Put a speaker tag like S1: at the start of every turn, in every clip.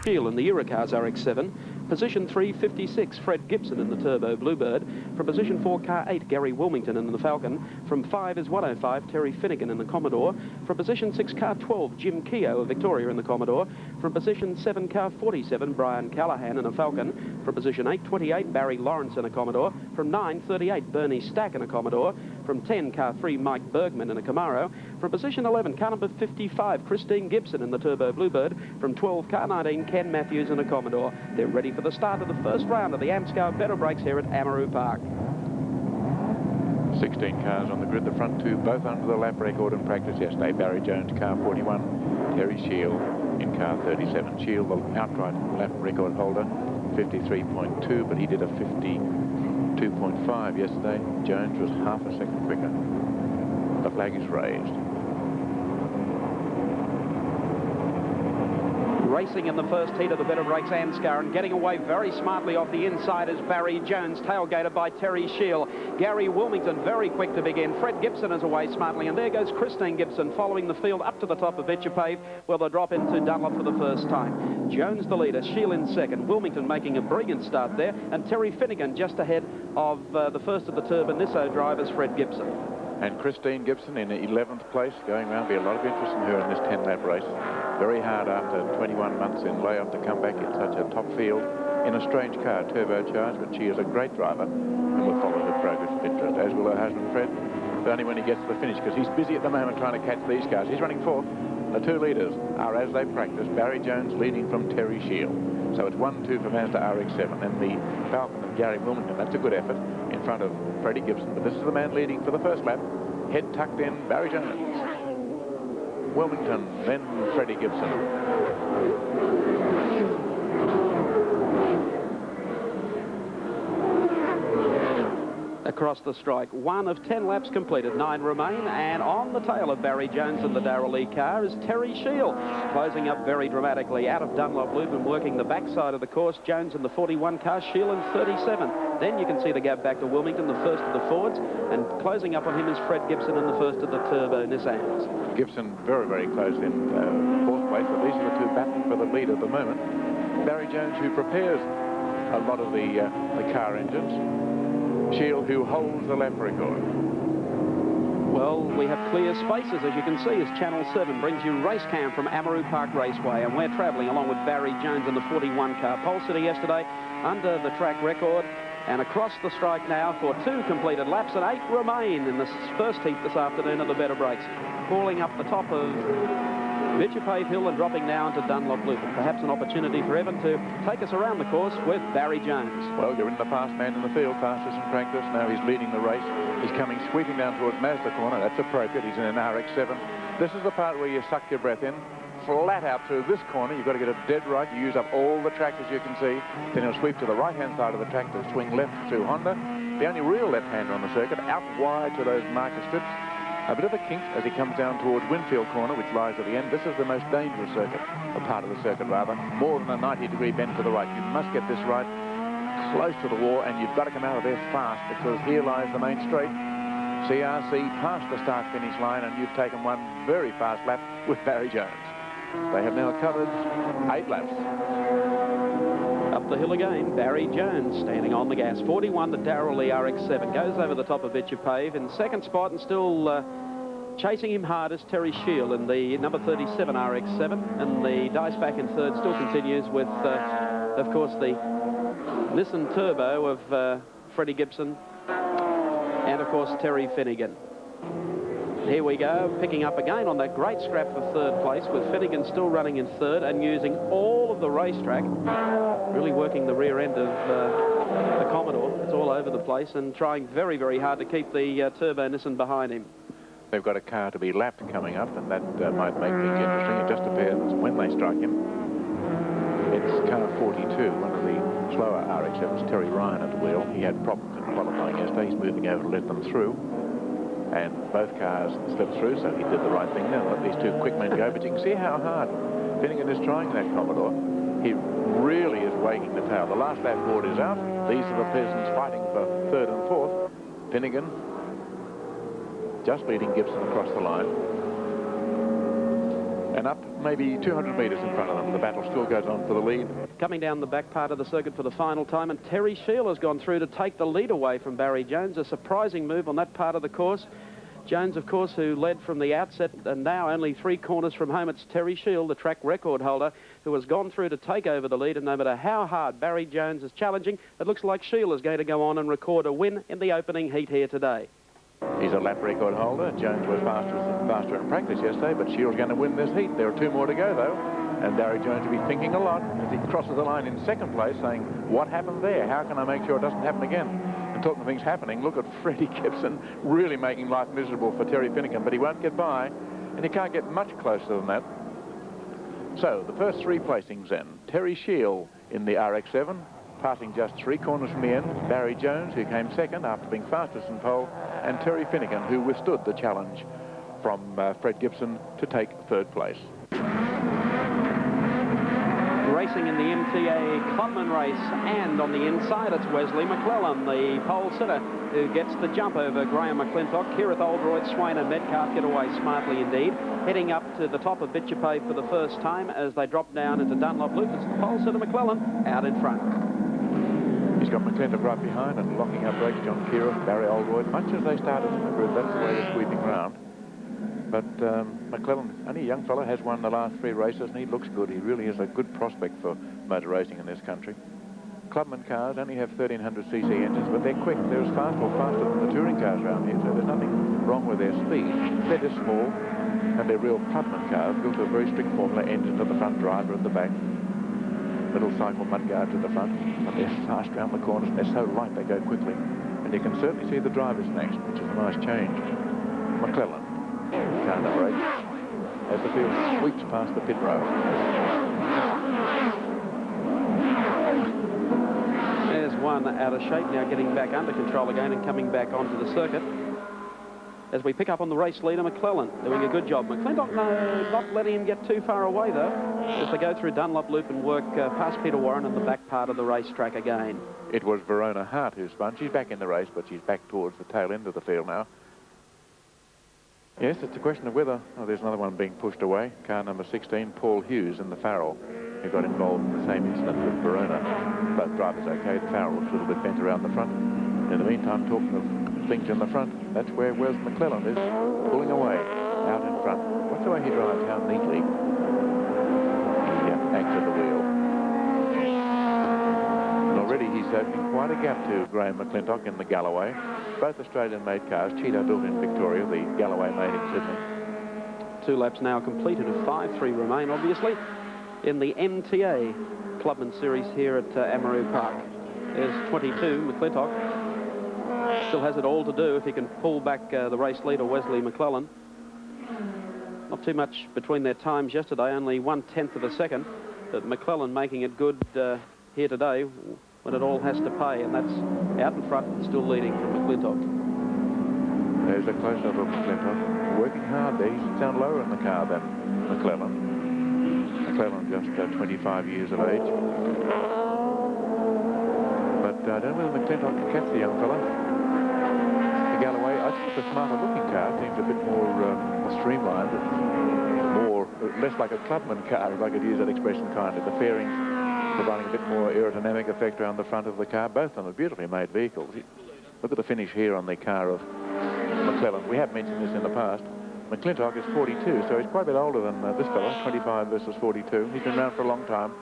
S1: Shield in the Eurocars RX-7. Position 3, 56, Fred Gibson in the Turbo Bluebird. From position 4, car 8, Gary Wilmington in the Falcon. From 5 is 105, Terry Finnegan in the Commodore. From position 6, car 12, Jim Keogh of Victoria in the Commodore. From position 7, car 47, Brian Callahan in a Falcon. From position 8, 28, Barry Lawrence in a Commodore. From 9, 38, Bernie Stack in a Commodore. From 10, car 3, Mike Bergman in a Camaro. From position 11, car number 55, Christine Gibson in the Turbo Bluebird. From 12, car 19, Ken Matthews in a Commodore. They're ready for the start of the first round of the Amscar Better Breaks here at Amaroo Park.
S2: 16 cars on the grid, the front two both under the lap record in practice yesterday. Barry Jones, car 41, Terry Shield in car 37. Shield, the outright lap record holder, 53.2, but he did a 52.5 yesterday. Jones was half a second quicker. The flag is raised.
S1: Racing in the first heat of the Better Breaks Amscar and getting away very smartly off the inside is Barry Jones, tailgated by Terry Shield. Gary Wilmington very quick to begin. Fred Gibson is away smartly, and there goes Christine Gibson following the field up to the top of Pave, where they'll drop into Dunlop for the first time. Jones the leader, Shield in second, Wilmington making a brilliant start there, and Terry Finnegan just ahead of the first of the Turbo Nisso drivers, Fred Gibson.
S2: And Christine Gibson in 11th place, going around. Be a lot of interest in her in this 10-lap race. Very hard after 21 months in layoff to come back in such a top field in a strange car, turbocharged, but she is a great driver and will follow her progress with interest, as will her husband Fred, but only when he gets to the finish, because he's busy at the moment trying to catch these cars. He's running fourth. The two leaders are, as they practice, Barry Jones leading from Terry Shield. So it's 1-2 for Mazda RX-7, and the Falcon of Gary Wilmington. That's a good effort in front of Freddie Gibson, but this is the man leading for the first lap. Head tucked in, Barry Jones. Wilmington, then Freddie Gibson.
S1: Across the strike, 1 of 10 laps completed, 9 remain, and on the tail of Barry Jones in the Darrell Lee car is Terry Shield, closing up very dramatically out of Dunlop Loop and working the backside of the course. Jones in the 41 car, Shield in 37. Then you can see the gap back to Wilmington, the first of the Fords, and closing up on him is Fred Gibson in the first of the Turbo Nissans.
S2: Gibson very, very close in fourth place, but these are the two battling for the lead at the moment. Barry Jones, who prepares a lot of the car engines. Shield, who holds the lap record.
S1: Well, we have clear spaces, as you can see, as Channel 7 brings you race cam from Amaroo Park Raceway, and we're travelling along with Barry Jones in the 41 car. Pole City yesterday under the track record, and across the strike now for 2 completed laps, and 8 remain in this first heat this afternoon of the Better Breaks. Calling up the top of Pave Hill and dropping now into Dunlop Loop, and perhaps an opportunity for Evan to take us around the course with Barry Jones.
S2: Well, you're in the fast man in the field, fastest in practice. Now he's leading the race. He's coming sweeping down towards Mazda corner. That's appropriate. He's in an RX-7. This is the part where you suck your breath in. Flat out through this corner. You've got to get it dead right. You use up all the track, as you can see. Then he'll sweep to the right-hand side of the track to swing left through Honda. The only real left-hander on the circuit, out wide to those marker strips. A bit of a kink as he comes down towards Winfield corner, which lies at the end. This is the most dangerous circuit, a part of the circuit rather. More than a 90-degree bend to the right. You must get this right, close to the wall, and you've got to come out of there fast, because here lies the main straight. CRC past the start-finish line, and you've taken one very fast lap with Barry Jones. They have now covered 8 laps.
S1: Up the hill again, Barry Jones standing on the gas. 41, the Darrell Lee RX-7 goes over the top of Pave in second spot, and still chasing him hard is Terry Shield in the number 37 RX-7, and the dice back in third still continues with, of course, the Nissan Turbo of Freddie Gibson, and of course Terry Finnegan. Here we go, picking up again on that great scrap for third place, with Finnegan still running in third and using all of the racetrack, really working the rear end of the Commodore. It's all over the place, and trying very, very hard to keep the Turbo Nissan behind him.
S2: They've got a car to be lapped coming up, and that might make things interesting. It just depends when they strike him. It's car 42, one of the slower RX-7s, Terry Ryan at the wheel. He had problems in qualifying yesterday. He's moving over to let them through. And both cars slipped through, so he did the right thing there. Let these two quick men go, but you can see how hard Finnegan is trying that Commodore. He really is wagging the tail. The last lap board is out. These are the peasants fighting for third and fourth. Finnegan just leading Gibson across the line. And up maybe 200 metres in front of them. The battle still goes on for the lead.
S1: Coming down the back part of the circuit for the final time, and Terry Shield has gone through to take the lead away from Barry Jones. A surprising move on that part of the course. Jones, of course, who led from the outset, and now only 3 corners from home, it's Terry Shield, the track record holder, who has gone through to take over the lead. And no matter how hard Barry Jones is challenging, it looks like Shield is going to go on and record a win in the opening heat here today.
S2: He's a lap record holder. Jones was faster in practice yesterday, but Shield's going to win this heat. There are 2 more to go, though. And Barry Jones will be thinking a lot as he crosses the line in second place, saying, what happened there? How can I make sure it doesn't happen again? And talking of things happening, look at Freddie Gibson really making life miserable for Terry Finnegan, but he won't get by, and he can't get much closer than that. So, the first 3 placings then. Terry Shield in the RX-7, passing just 3 corners from the end. Barry Jones, who came second after being fastest in pole, and Terry Finnegan, who withstood the challenge from Fred Gibson to take 3rd place.
S1: Racing in the MTA Clubman race, and on the inside it's Wesley McClellan, the pole sitter, who gets the jump over Graham McClintock. Kirith Oldroyd, Swain and Metcalf get away smartly indeed. Heading up to the top of Bitcher Pave for the first time as they drop down into Dunlop Loop. It's the pole sitter McClellan out in front.
S2: He's got McClintock right behind and locking up breakage on Kirith, Barry Oldroyd, much as they started in the group. That's the way they're sweeping round. But McClellan, only a young fella, has won the last 3 races, and he looks good. He really is a good prospect for motor racing in this country. Clubman cars only have 1300cc engines, but they're quick. They're as fast or faster than the touring cars around here, so there's nothing wrong with their speed. They're just small, and they're real Clubman cars, built to a very strict formula, engine at the front, driver at the back, middle cycle mudguards at the front, but they're fast around the corners, and they're so light they go quickly. And you can certainly see the drivers next, which is a nice change. McClellan, car number 8, as the field sweeps past the pit road.
S1: There's one out of shape now, getting back under control again and coming back onto the circuit. As we pick up on the race leader, McClellan, doing a good job. McClintock, no, not letting him get too far away, though, as they go through Dunlop Loop and work past Peter Warren and the back part of the racetrack again.
S2: It was Verona Hart who spun. She's back in the race, but she's back towards the tail end of the field now. Yes, it's a question of whether... Oh, there's another one being pushed away. Car number 16, Paul Hughes in the Farrell, who got involved in the same incident with Verona. Both drivers okay. The Farrell looks a little bit bent around the front. In the meantime, talking of things in the front, that's where Wes McClellan is, pulling away out in front. Watch the way he drives, how neatly. Yeah, acts at the wheel. And already he's opening quite a gap to Graham McClintock in the Galloway. Both Australian-made cars, Cheetah built in Victoria, the Galloway made in Sydney.
S1: 2 laps now completed of 5, 3 remain, obviously, in the MTA Clubman Series here at Amaroo Park. There's 22, McClintock. Still has it all to do if he can pull back the race leader, Wesley McClellan. Not too much between their times yesterday, only 1/10 of a second, but McClellan making it good here today when it all has to pay, and that's out in front and still leading from McClintock.
S2: There's a close-up of McClintock, working hard there. He's down lower in the car than McClellan. McClellan just 25 years of age. But I don't know whether McClintock can catch the young fella. The Galloway, I think the smarter-looking car seems a bit more streamlined, less like a Clubman car, if I could use that expression kindly. The fairings providing a bit more aerodynamic effect around the front of the car. Both of them are beautifully made vehicles. Look at the finish here on the car of McClellan. We have mentioned this in the past. McClintock is 42, so he's quite a bit older than this fellow, 25 versus 42. He's been around for a long time.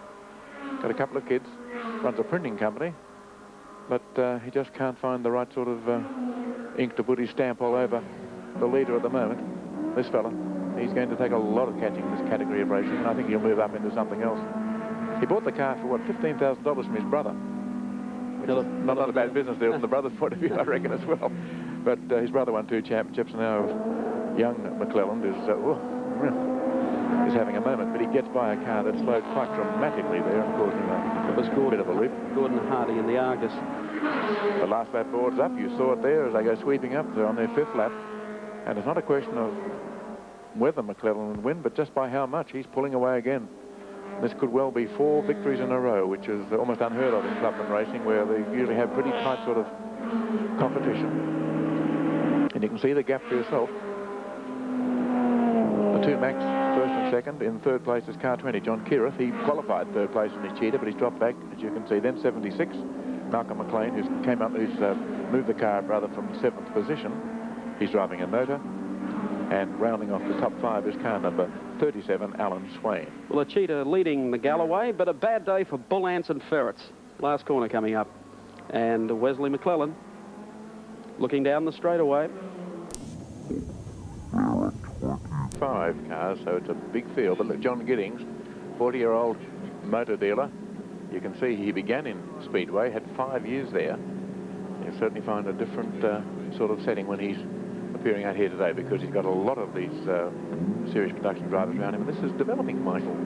S2: Got a couple of kids, runs a printing company, but he just can't find the right sort of ink to put his stamp all over the leader at the moment. This fella, he's going to take a lot of catching in this category of racing, and I think he'll move up into something else. He bought the car for, what, $15,000 from his brother. Which is not a bad business deal from the brother's point of view, I reckon, as well. But his brother won 2 championships, and now young McClellan is having a moment, but he gets by a car that slowed quite dramatically there and caused him a bit of a leap.
S1: Gordon Hardy in the Argus.
S2: The last lap board's up. You saw it there as they go sweeping up. They're on their 5th lap. And it's not a question of whether McClellan would win, but just by how much. He's pulling away again. This could well be 4 victories in a row, which is almost unheard of in Clubman racing, where they usually have pretty tight sort of competition. And you can see the gap for yourself. The two Max, first and second. In third place is car 20, John Kirith. He qualified third place in his cheetah, but he's dropped back, as you can see. Then 76, Malcolm McLean, who's moved the car rather from 7th position. He's driving a motor. And rounding off the top 5 is car number 37, Alan Swain.
S1: Well, a cheetah leading the Galloway, but a bad day for bull ants and ferrets. Last corner coming up. And Wesley McClellan looking down the straightaway.
S2: 5 cars, so it's a big field. But look, John Giddings, 40-year-old motor dealer. You can see he began in Speedway, had 5 years there. You'll certainly find a different sort of setting when he's appearing out here today, because he's got a lot of these series production drivers around him. And this is developing Michael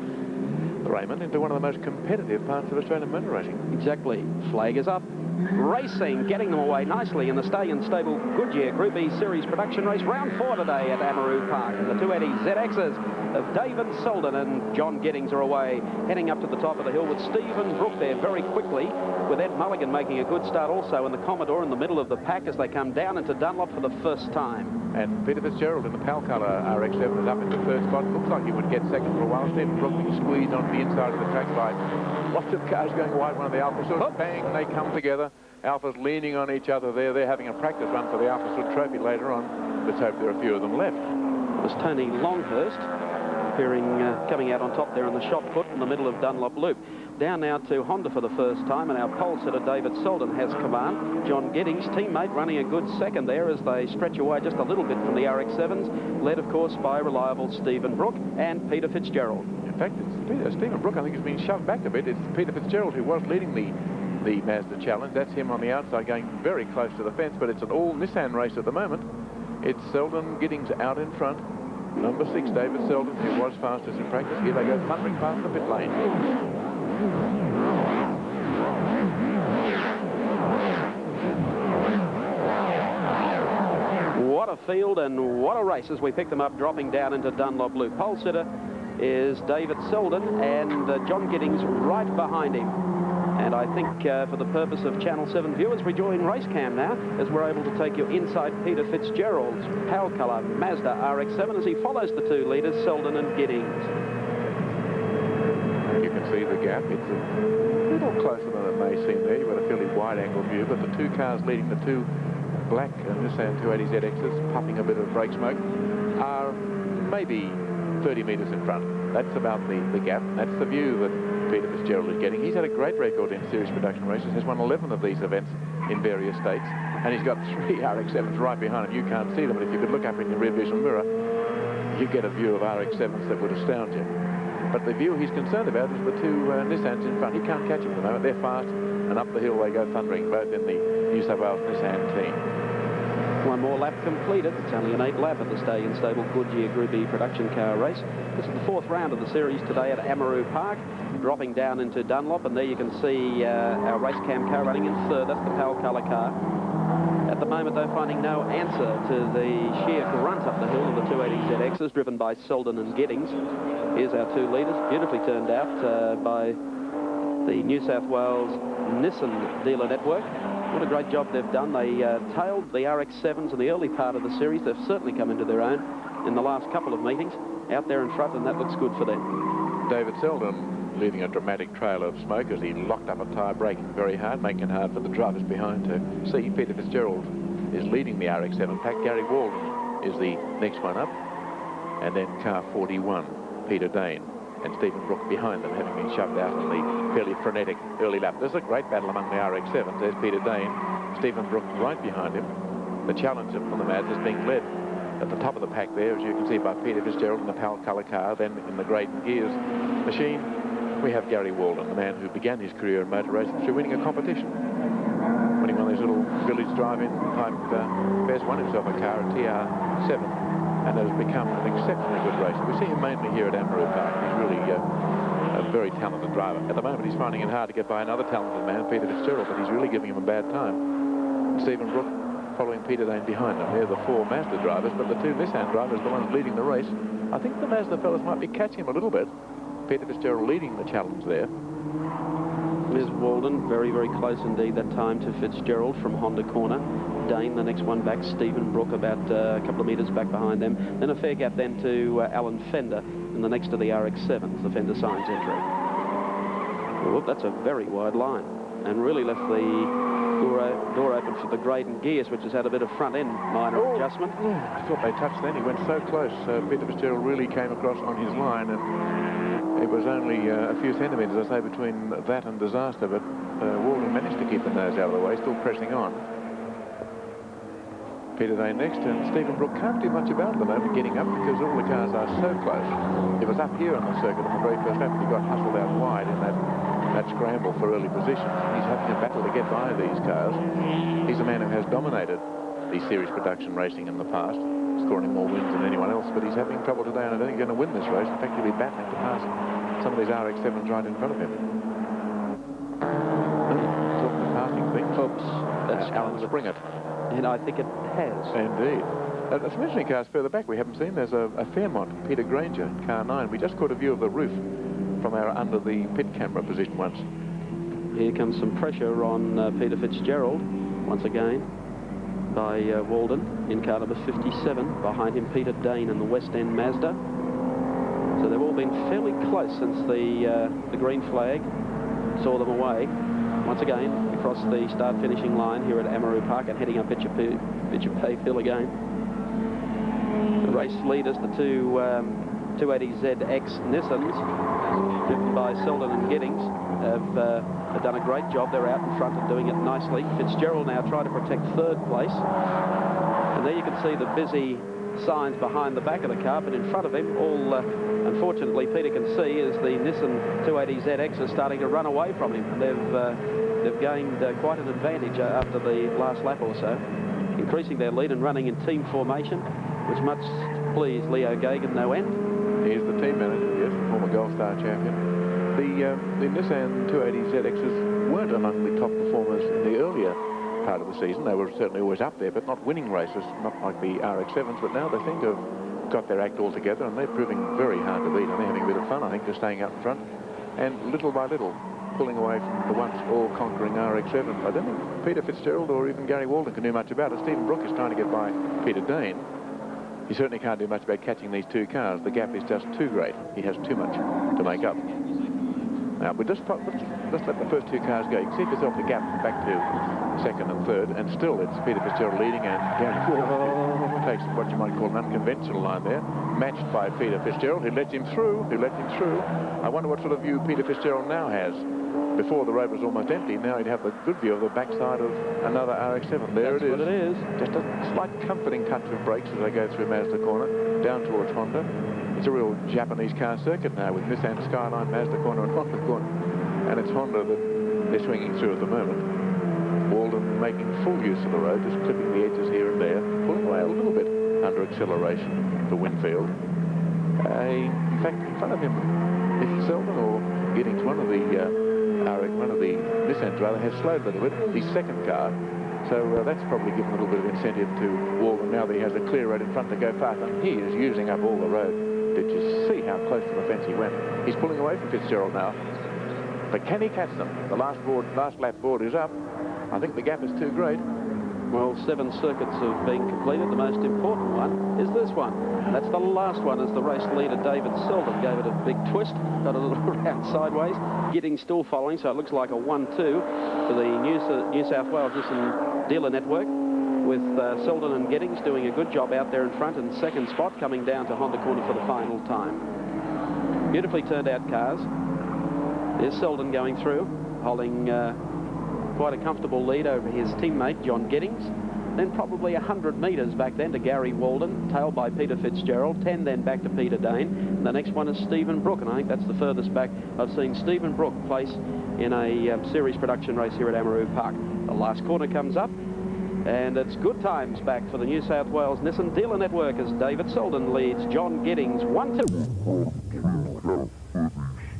S2: Raymond into one of the most competitive parts of Australian motor racing.
S1: Exactly. Flag is up. Racing, getting them away nicely in the Stallion Stable Goodyear Group E Series production race. Round 4 today at Amaroo Park. And the 280 ZXs of David Selden and John Giddings are away, heading up to the top of the hill with Stephen Brook there very quickly, with Ed Mulligan making a good start also in the Commodore in the middle of the pack as they come down into Dunlop for the first time.
S2: And Peter Fitzgerald in the pal colour RX-7 is up into third spot. Looks like he would get second for a while. Stephen Brook being squeezed onto the inside of the track by lots of cars going wide. One of the Alpha Sud, bang, they come together. Alphas leaning on each other there. They're having a practice run for the Alpha Sud trophy later on. Let's hope there are a few of them left.
S1: It was Tony Longhurst appearing, coming out on top there in the shot put in the middle of Dunlop Loop. Down now to Honda for the first time, and our pole sitter David Selden has command. John Giddings, teammate, running a good second there as they stretch away just a little bit from the RX-7s, led of course by reliable Stephen Brook and Peter Fitzgerald.
S2: In fact, it's Stephen Brook, I think, has been shoved back a bit. It's Peter Fitzgerald who was leading the Mazda Challenge. That's him on the outside going very close to the fence, but it's an all Nissan race at the moment. It's Selden, Giddings out in front. Number 6, David Selden, who was fastest in practice. Here they go thundering past the pit lane.
S1: What a field and what a race as we pick them up, dropping down into Dunlop Loop. Pole sitter is David Selden, and John Giddings right behind him. And I think for the purpose of Channel 7 viewers, we join Racecam now as we're able to take you inside Peter Fitzgerald's pale colour Mazda RX-7 as he follows the 2 leaders, Selden and Giddings.
S2: You can see the gap. It's a little closer than it may seem there. You've got a fairly wide-angle view, but the 2 cars leading the 2 black Nissan 280 ZXs, puffing a bit of brake smoke, are maybe 30 metres in front. That's about the gap. That's the view that Peter Fitzgerald is getting. He's had a great record in series production races, has won 11 of these events in various states, and he's got 3 RX-7s right behind him. You can't see them, but if you could look up in your rear vision mirror, you get a view of RX-7s that would astound you. But the view he's concerned about is the 2 Nissans in front. He can't catch them at the moment. They're fast, and up the hill they go thundering, both in the New South Wales Nissan team.
S1: One more lap completed. It's only an 8 lap at the Stallion Stable Goodyear Group E production car race. This is the 4th round of the series today at Amaroo Park, dropping down into Dunlop, and there you can see our Racecam car running in 3rd. That's the pale colour car. At the moment, though, finding no answer to the sheer grunt up the hill of the 280 ZXs, driven by Selden and Giddings. Here's our 2 leaders, beautifully turned out by the New South Wales Nissan dealer network. What a great job they've done. They tailed the RX-7s in the early part of the series. They've certainly come into their own in the last couple of meetings out there in front, and that looks good for them.
S2: David Selden leaving a dramatic trail of smoke as he locked up a tyre, braking very hard, making it hard for the drivers behind to see. Peter Fitzgerald is leading the RX-7 pack. Gary Walden is the next one up, and then car 41, Peter Dane, and Stephen Brook behind them, having been shoved out in the fairly frenetic early lap. There's a great battle among the RX-7s. There's Peter Dane, Stephen Brook right behind him. The Challenger from the Mads is being led at the top of the pack there, as you can see, by Peter Fitzgerald in the pale colour car. Then in the Great Gears machine, we have Gary Walden, the man who began his career in motor racing through winning a competition. Winning one of these little village drive-in type fairs, won himself a car, a TR7. And has become an exceptionally good racer. We see him mainly here at Amaroo Park. He's really a very talented driver. At the moment, he's finding it hard to get by another talented man, Peter Fitzgerald, but he's really giving him a bad time. Stephen Brook following Peter Dane behind him. They're the 4 Mazda drivers, but the 2 Nissan drivers are the ones leading the race. I think the Mazda fellas might be catching him a little bit. Peter Fitzgerald leading the challenge there.
S1: There's Walden, very, very close indeed that time to Fitzgerald from Honda corner. Dane. The next one back, Stephen Brook, about a couple of metres back behind them. Then a fair gap then to Alan Fender, and the next to the RX-7s, the Fender Signs entry. Whoop, that's a very wide line, and really left the door open for the Graydon Gears, which has had a bit of front-end minor adjustment.
S2: I thought they touched then. He went so close. Peter Fitzgerald really came across on his line, and it was only a few centimetres, I say, between that and disaster, but Walden managed to keep the nose out of the way, still pressing on. Peter Dane next, and Stephen Brook can't do much about it at the moment, getting up, because all the cars are so close. It was up here on the circuit in the very first lap, but he got hustled out wide in that scramble for early positions. He's having a battle to get by these cars. He's a man who has dominated the series production racing in the past, scoring more wins than anyone else, but he's having trouble today, and I don't think he's going to win this race. In fact, he'll be battling to pass some of these RX-7s right in front of him. Talking of passing things.
S1: Oops, that's
S2: Alan Springett.
S1: And I think it has.
S2: Indeed. Some interesting cars further back we haven't seen. There's a Fairmont, Peter Granger, car 9. We just caught a view of the roof from our under the pit camera position once.
S1: Here comes some pressure on Peter Fitzgerald once again by Walden in car number 57. Behind him, Peter Dane in the West End Mazda. So they've all been fairly close since the green flag saw them away. Once again, across the start-finishing line here at Amaroo Park and heading up Pave Hill again. The race leaders, the two 280ZX Nissans, driven by Selden and Giddings, have done a great job. They're out in front and doing it nicely. Fitzgerald now trying to protect third place. And there you can see the busy signs behind the back of the car, but in front of him, all unfortunately Peter can see, is the Nissan 280ZX is starting to run away from him. They've gained quite an advantage after the last lap or so, increasing their lead and running in team formation, which much pleased Leo Gagan no end.
S2: He's the team manager, yes, former Gold Star champion. The Nissan 280ZXs weren't among the top performers in the earlier part of the season. They were certainly always up there, but not winning races, not like the RX-7s, but now they seem to have got their act all together, and they're proving very hard to beat, and they're having a bit of fun, I think, just staying out in front, and little by little pulling away from the once all-conquering RX-7. I don't think Peter Fitzgerald or even Gary Walden can do much about it. Stephen Brook is trying to get by Peter Dane. He certainly can't do much about catching these two cars. The gap is just too great. He has too much to make up. Now, let's let the first two cars go. You can see for yourself the gap back to second and third, and still it's Peter Fitzgerald leading, and Gary Walden takes what you might call an unconventional line there, matched by Peter Fitzgerald, who lets him through, I wonder what sort of view Peter Fitzgerald now has. Before the road was almost empty, now he'd have the good view of the backside of another RX-7. There it is.
S1: What it is.
S2: Just a slight comforting touch of brakes as they go through Mazda corner, down towards Honda. It's a real Japanese car circuit now with Nissan Skyline, Mazda corner and Honda corner. And it's Honda that they're swinging through at the moment. Walden making full use of the road, just clipping the edges here and there, pulling away a little bit under acceleration for Winfield. In fact, in front of him, if Selden or Giddings, one of the Nissans rather, has slowed a little bit, the second car. So that's probably given a little bit of incentive to Walden now that he has a clear road in front to go past, and he is using up all the road. Did you see how close to the fence he went? He's pulling away from Fitzgerald now. But can he catch them? The last lap board is up. I think the gap is too great.
S1: Well, 7 circuits have been completed. The most important one is this one. And that's the last one, as the race leader, David Selden, gave it a big twist, got a little round sideways. Giddings still following, so it looks like a 1-2 for the New South Wales Nissan dealer network, with Selden and Giddings doing a good job out there in front, and second spot coming down to Honda corner for the final time. Beautifully turned out cars. There's Selden going through, holding quite a comfortable lead over his teammate John Giddings. Then probably 100 metres back then to Gary Walden, tailed by Peter Fitzgerald. 10 then back to Peter Dane. And the next one is Stephen Brook, and I think that's the furthest back I've seen Stephen Brook place in a series production race here at Amaroo Park. The last corner comes up, and it's good times back for the New South Wales Nissan dealer network as David Selden leads John Giddings 1-2.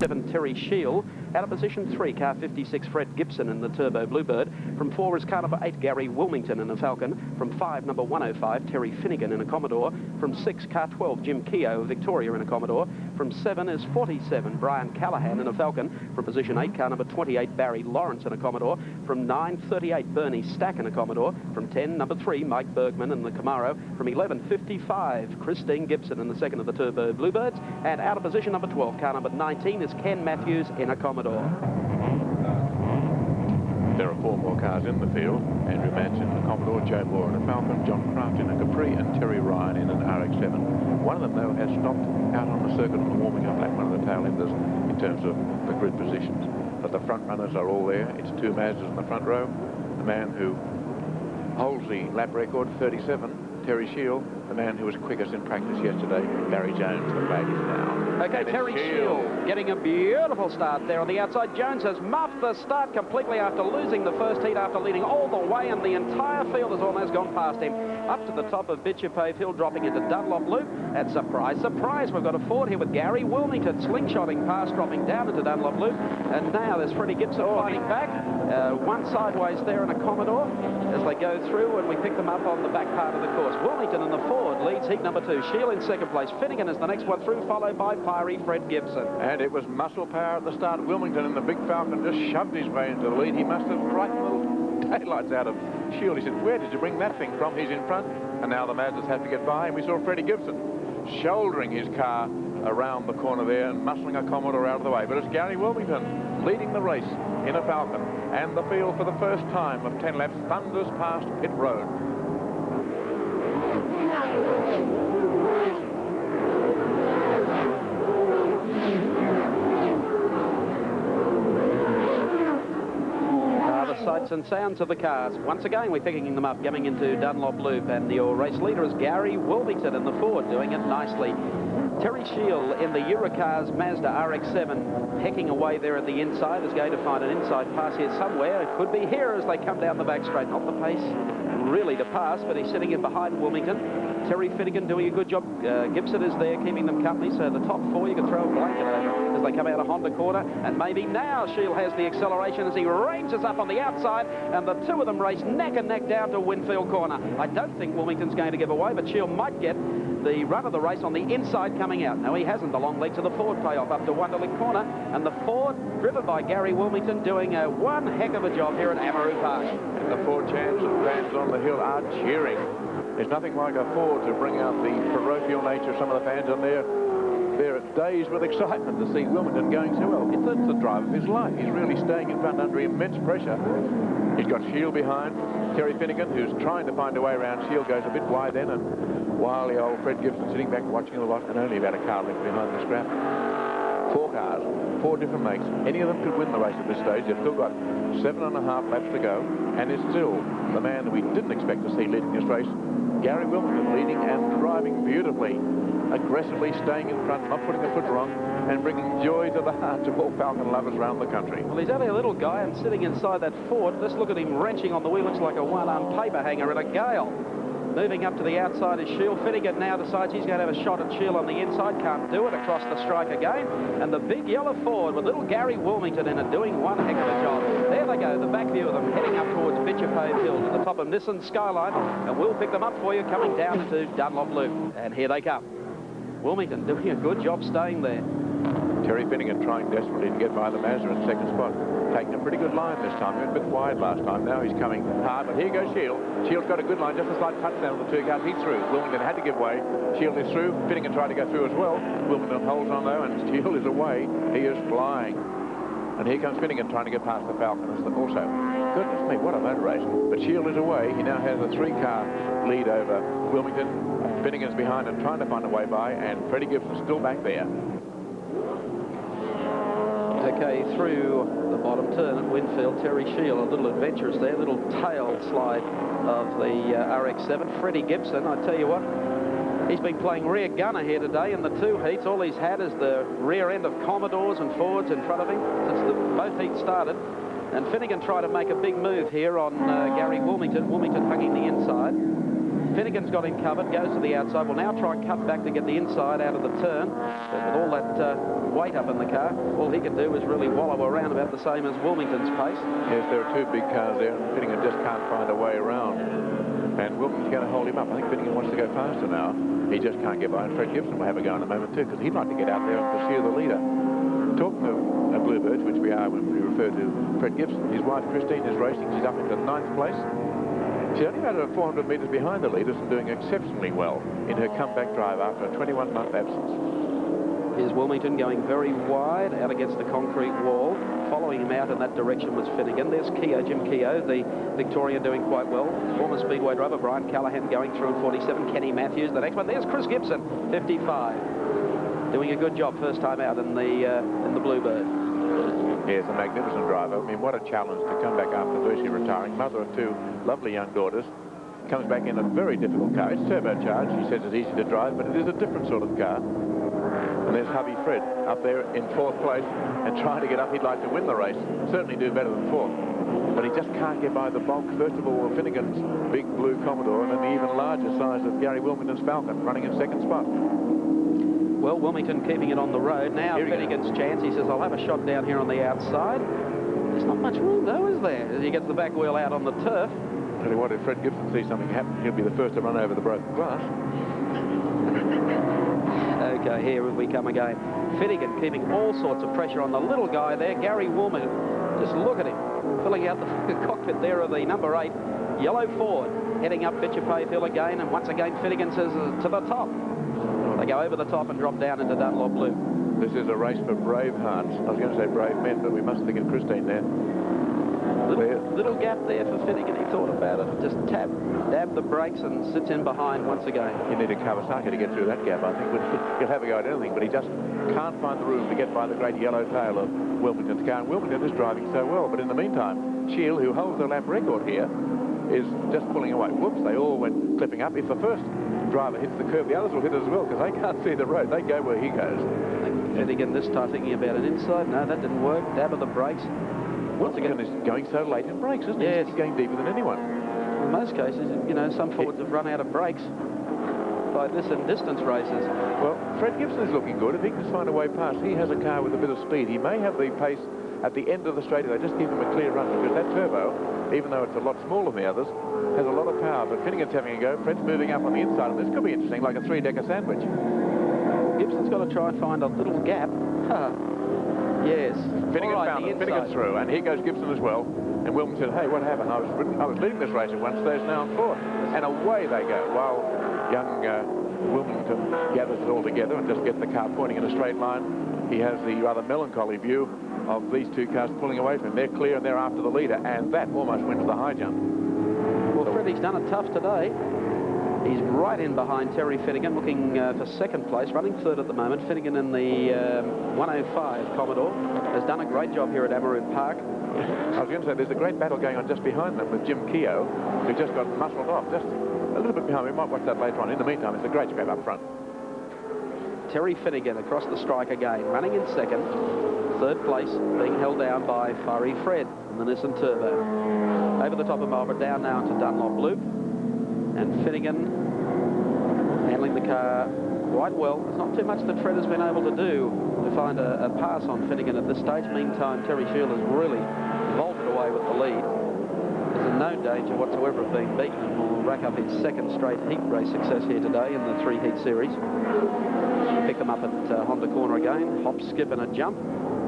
S1: 7 Terry Shield out of position 3, car 56 Fred Gibson in the Turbo Bluebird. From 4 is car number 8 Gary Wilmington in a Falcon. From 5 number 105 Terry Finnegan in a Commodore. From 6 car 12 Jim Keogh Victoria in a Commodore. From From 7 is 47, Brian Callahan in a Falcon. From position 8, car number 28, Barry Lawrence in a Commodore. From 9, 38, Bernie Stack in a Commodore. From 10, number 3, Mike Bergman in the Camaro. From 11, 55, Christine Gibson in the second of the Turbo Bluebirds. And out of position number 12, car number 19 is Ken Matthews in a Commodore.
S2: There are 4 more cars in the field. Andrew Manson in a Commodore, Joe Moore in a Falcon, John Craft in a Capri, and Terry Ryan in an RX-7. One of them, though, has stopped out on the circuit on the warming up lap, one of the tail enders in terms of the grid positions. But the front runners are all there. It's 2 Mazdas in the front row. The man who holds the lap record, 37, Terry Shield. The man who was quickest in practice yesterday, Barry Jones. The flag is now.
S1: Okay, Terry Shield getting a beautiful start there on the outside. Jones has muffed the start completely after losing the first heat, after leading all the way, and the entire field has almost gone past him. Up to the top of Bitchapave Hill, dropping into Dunlop Loop. And surprise, surprise, we've got a Ford here with Gary Wilmington slingshotting past, dropping down into Dunlop Loop. And now there's Freddie Gibson fighting back. One sideways there in a Commodore as they go through, and we pick them up on the back part of the course. Wilmington and the Ford leads heat number 2. Shield in second place. Finnegan is the next one through, followed by Pyrie Fred Gibson.
S2: And it was muscle power at the start. Wilmington in the big Falcon just shoved his way into the lead. He must have frightened the little daylights out of Shield. He said, where did you bring that thing from? He's in front. And now the Mazdas have to get by. And we saw Freddie Gibson shouldering his car around the corner there and muscling a Commodore out of the way. But it's Gary Wilmington leading the race in a Falcon. And the field for the first time of 10 laps thunders past pit road.
S1: Sights and sounds of the cars. Once again, we're picking them up, coming into Dunlop Loop, and your race leader is Gary Wilmington in the Ford, doing it nicely. Terry Shield in the Eurocars Mazda RX-7, hecking away there at the inside, is going to find an inside pass here somewhere. It could be here as they come down the back straight. Not the pace really to pass, but he's sitting in behind Wilmington. Terry Finnegan doing a good job. Gibson is there keeping them company, so the top 4 you can throw a blanket over as they come out of Honda corner. And maybe now Shield has the acceleration as he ranges up on the outside, and the 2 of them race neck and neck down to Winfield corner. I don't think Wilmington's going to give away, but Shield might get the run of the race on the inside coming out. No, he hasn't. The long legs of the Ford pay off up to Wonderlick corner, and the Ford, driven by Gary Wilmington, doing one heck of a job here at Amaroo Park.
S2: And the Ford fans on the hill are cheering. There's nothing like a Ford to bring out the parochial nature of some of the fans, and they're dazed with excitement to see Wilmington going so well. It's the drive of his life. He's really staying in front under immense pressure. He's got Shield behind. Terry Finnegan, who's trying to find a way around Shield, goes a bit wide then, and wily old Fred Gibson sitting back watching the lot, and only about a car left behind the scrap. 4 cars, 4 different makes. Any of them could win the race at this stage. They've still got 7.5 laps to go, and it's still the man that we didn't expect to see leading this race, Gary Wilmington, leading and driving beautifully, aggressively staying in front, not putting the foot wrong, and bringing joy to the hearts of all Falcon lovers around the country.
S1: Well, he's only a little guy and sitting inside that Ford. Just look at him wrenching on the wheel. Looks like a one-arm paper hanger in a gale. Moving up to the outside is Shield. Finnegan now decides he's going to have a shot at Shield on the inside. Can't do it. Across the strike again. And the big yellow Ford with little Gary Wilmington in it, doing one heck of a job. There they go, the back view of them, heading up towards Bitchapave Hill to the top of Nissan Skyline. And we'll pick them up for you coming down into Dunlop Loop. And here they come. Wilmington doing a good job staying there.
S2: Terry Finnegan trying desperately to get by the Mazda in second spot. Taking a pretty good line this time. He went a bit wide last time. Now he's coming hard, but here goes Shield. Shield's got a good line, just a slight touchdown of the 2 cars. He's through. Wilmington had to give way. Shield is through. Finnegan tried to go through as well. Wilmington holds on though, and Shield is away. He is flying. And here comes Finnegan trying to get past the Falcon also. Goodness me, what a motor race. But Shield is away. He now has a 3-car lead over Wilmington. Finnegan's behind and trying to find a way by, and Freddie Gibson's still back there.
S1: Okay, through the bottom turn at Winfield, Terry Shield, a little adventurous there, little tail slide of the RX-7. Freddie Gibson, I tell you what, he's been playing rear gunner here today in the 2 heats. All he's had is the rear end of Commodores and Fords in front of him since both heats started. And Finnegan tried to make a big move here on Gary Wilmington. Wilmington hugging the inside. Finnegan's got him covered, goes to the outside. Will now try and cut back to get the inside out of the turn. But with all that weight up in the car, all he can do is really wallow around about the same as Wilmington's pace.
S2: Yes, there are 2 big cars there, and Finnegan just can't find a way around. And Wilton's going to hold him up. I think Finnegan wants to go faster now. He just can't get by. And Fred Gibson will have a go in a moment too, because he'd like to get out there and pursue the leader. Talking of Bluebirds, which we are when we refer to Fred Gibson, his wife Christine is racing. She's up into 9th place. She's only about 400 metres behind the leaders and doing exceptionally well in her comeback drive after a 21-month absence.
S1: Here's Wilmington going very wide out against the concrete wall. Following him out in that direction was Finnegan. There's Keogh, Jim Keogh, the Victorian, doing quite well. Former Speedway driver Brian Callahan going through in 47. Kenny Matthews, the next one. There's Chris Gibson, 55. Doing a good job first time out in the Bluebird.
S2: He's a magnificent driver. I mean, what a challenge to come back after virtually retiring. Mother of 2 lovely young daughters. Comes back in a very difficult car. It's turbocharged. She says it's easy to drive, but it is a different sort of car. And there's hubby Fred up there in 4th place and trying to get up. He'd like to win the race, certainly do better than 4th. But he just can't get by the bulk. First of all, Finnegan's big blue Commodore, and then the even larger size of Gary Wilmington's Falcon, running in 2nd spot.
S1: Well, Wilmington keeping it on the road. Now Finnegan's chance. He says, I'll have a shot down here on the outside. There's not much room, though, is there? As he gets the back wheel out on the turf.
S2: Tell you what, if Fred Gibson sees something happen, he'll be the first to run over the broken glass.
S1: Okay, here we come again. Finnegan keeping all sorts of pressure on the little guy there, Gary Woolman. Just look at him, filling out the cockpit there of the number 8, yellow Ford, heading up Bitcher Pave Hill again, and once again Finnegan says to the top. They go over the top and drop down into Dunlop Loop.
S2: This is a race for brave hearts. I was going to say brave men, but we must think of Christine there.
S1: Little gap there for Finnegan. He thought about it. Just dab the brakes and sits in behind once again.
S2: You need a Kawasaki to get through that gap, I think. He'll have a go at anything, but he just can't find the room to get by the great yellow tail of Wilmington's car. And Wilmington is driving so well, but in the meantime, Shield, who holds the lap record here, is just pulling away. Whoops, they all went clipping up. If the first driver hits the curb, the others will hit as well, because they can't see the road. They go where he goes.
S1: Finnegan this time thinking about an inside. No, that didn't work. Dab of the brakes.
S2: Wilmington is going so late in brakes, isn't he?
S1: Yes.
S2: He's going deeper than anyone.
S1: In most cases, you know, some Fords have run out of brakes by this in distance races.
S2: Well, Fred Gibson is looking good. If he can find a way past, he has a car with a bit of speed. He may have the pace at the end of the straight. They just give him a clear run, because that turbo, even though it's a lot smaller than the others, has a lot of power. But Finnegan's having a go. Fred's moving up on the inside, and this could be interesting, like a 3-decker sandwich.
S1: Gibson's got to try and find a little gap. Yes.
S2: Finnegan found it. Finnegan through, and here goes Gibson as well. And Wilmington said, hey, what happened? I was leading this race at one stage, now I'm 4th. And away they go, while young Wilmington gathers it all together and just gets the car pointing in a straight line. He has the rather melancholy view of these 2 cars pulling away from him. They're clear and they're after the leader, and that almost wins the high jump.
S1: Well, Freddie's done it tough today. He's right in behind Terry Finnegan, looking for 2nd place, running 3rd at the moment. Finnegan in the 105 Commodore has done a great job here at Amaroo Park.
S2: I was going to say, there's a great battle going on just behind them with Jim Keogh, who just got muscled off, just a little bit behind. We might watch that later on. In the meantime, it's a great scrap up front.
S1: Terry Finnegan across the strike again, running in 2nd. 3rd place being held down by Fiery Fred in the Nissan Turbo. Over the top of Marlborough, down now into Dunlop Loop. And Finnegan handling the car quite well. There's not too much that Fred has been able to do to find a pass on Finnegan at this stage. Meantime, Terry Shield has really vaulted away with the lead. There's in no danger whatsoever of being beaten, and will rack up his 2nd straight heat race success here today in the 3-heat series. Pick them up at Honda Corner again. Hop, skip and a jump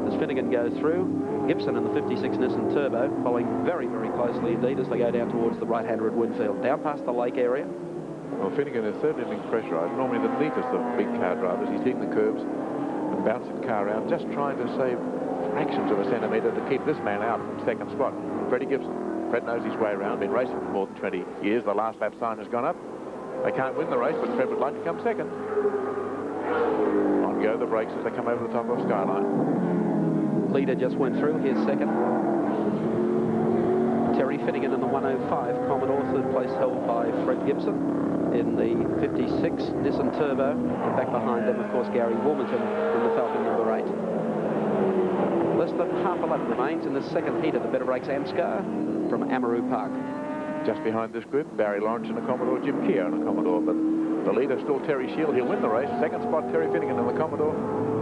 S1: as Finnegan goes through. Gibson in the 56 Nissan Turbo following very, very closely indeed as they go down towards the right-hander at Winfield. Down past the lake area.
S2: Well, Finnegan is certainly being pressurised. Normally the neatest of big car drivers. He's hitting the curbs and bouncing the car around, just trying to save fractions of a centimetre to keep this man out from 2nd spot. Freddie Gibson. Fred knows his way around, been racing for more than 20 years. The last lap sign has gone up. They can't win the race, but Fred would like to come 2nd. On go the brakes as they come over the top of Skyline.
S1: Leader just went through. Here's 2nd. Terry Finnegan in the 105 Commodore. 3rd place held by Fred Gibson in the 56 Nissan Turbo. And back behind them, of course, Gary Wilmington in the Falcon number 8. Less than half a lap remains in the 2nd heat of the Better Brakes Amscar from Amaroo Park.
S2: Just behind this group, Barry Lawrence in a Commodore, Jim Keogh in a Commodore, but the leader still Terry Shield. He'll win the race. 2nd spot, Terry Finnegan in the Commodore,